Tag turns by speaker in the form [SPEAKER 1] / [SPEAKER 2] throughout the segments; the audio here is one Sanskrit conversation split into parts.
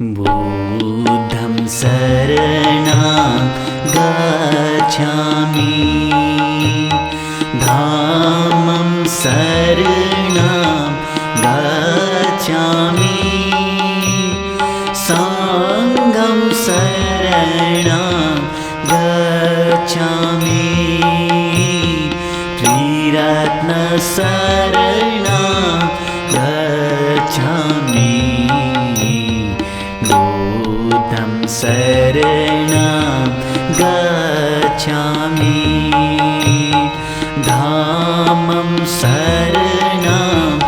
[SPEAKER 1] बुद्धं शरणं गच्छामि धामं शरणं गच्छामि संघं शरणं गच्छामि त्रिरत्न शरणं गच्छामि बुद्धं शरणं गच्छामि धामं शरणं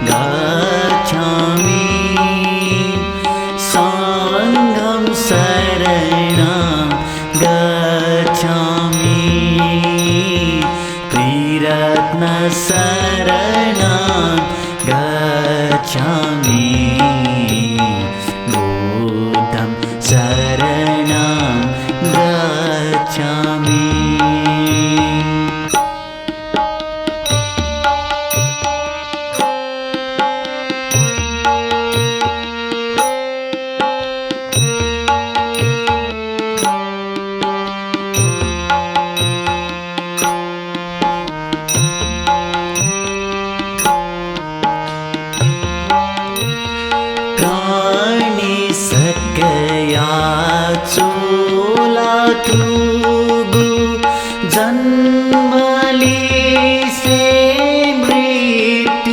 [SPEAKER 1] गच्छामि संघं शरणं गच्छामि त्रिरत्न शरणं गच्छामि बुद्धं शरणं गच्छामि। चूलातुगु जन्मली से मृत्युगु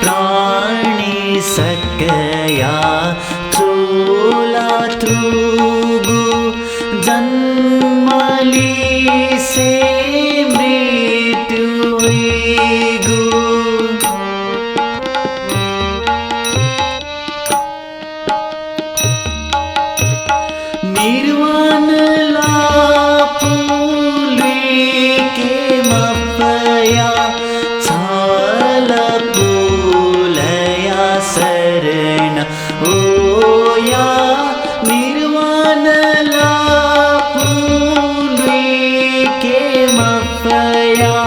[SPEAKER 1] प्राणी सकया चूलातुगु जन्मली से मृत्युगु निर्वाण लापुली के मपया छाल पुलया शरण ओया निर्वाण लापुली के मपया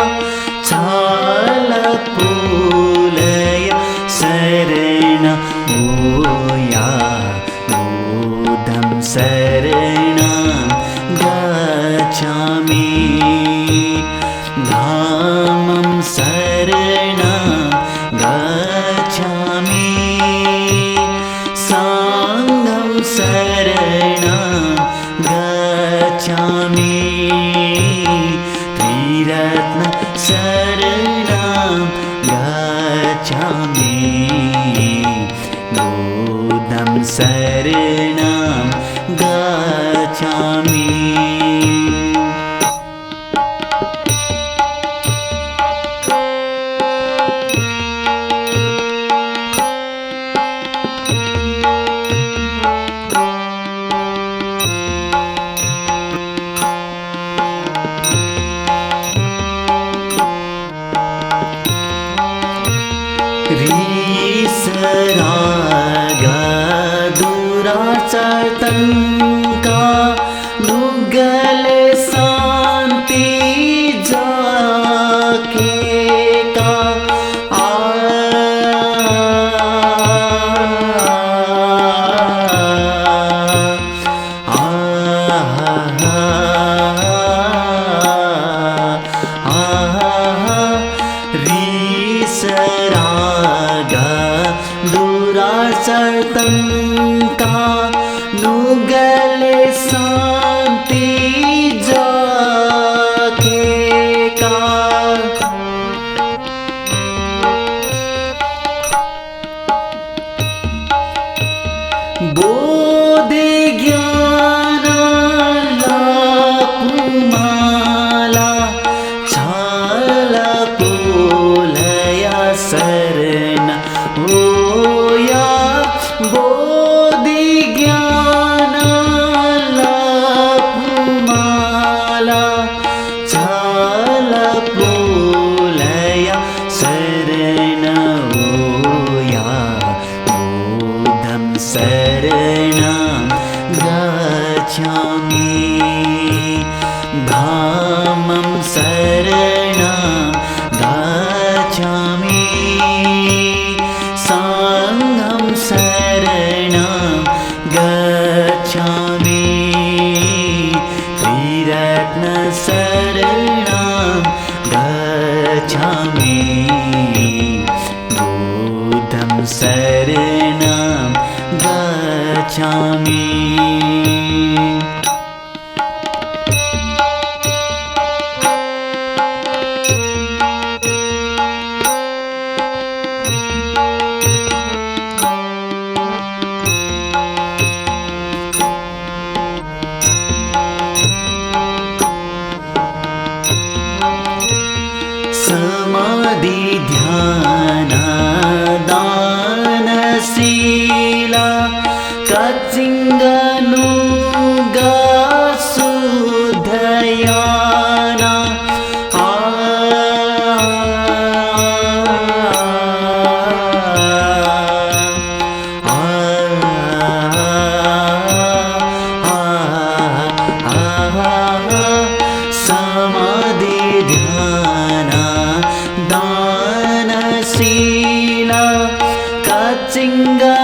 [SPEAKER 1] छाल पुलया शरण ओया बुद्धं शरणं गच्छामि धामं शरणं गच्छामि संघं शरणं गच्छामि त्रिरत्न शरणं गच्छामि बुद्धं शरणं गच्छामि। रीसराग दुराचारतंका नुगल शांति जाके का दुराचारतंका नुगल शांति जाके का बोधि ज्ञान लापुमाला छाल पुलया शरण ओया बोधि ज्ञान लापुमाला छाल पुलया शरण ओया बुद्धं शरणं शरणं गच्छामि समाधि ध्यान दानशीला कचिंगनुगा सुधयाना समाधि ध्यान दानशीला कचिंगा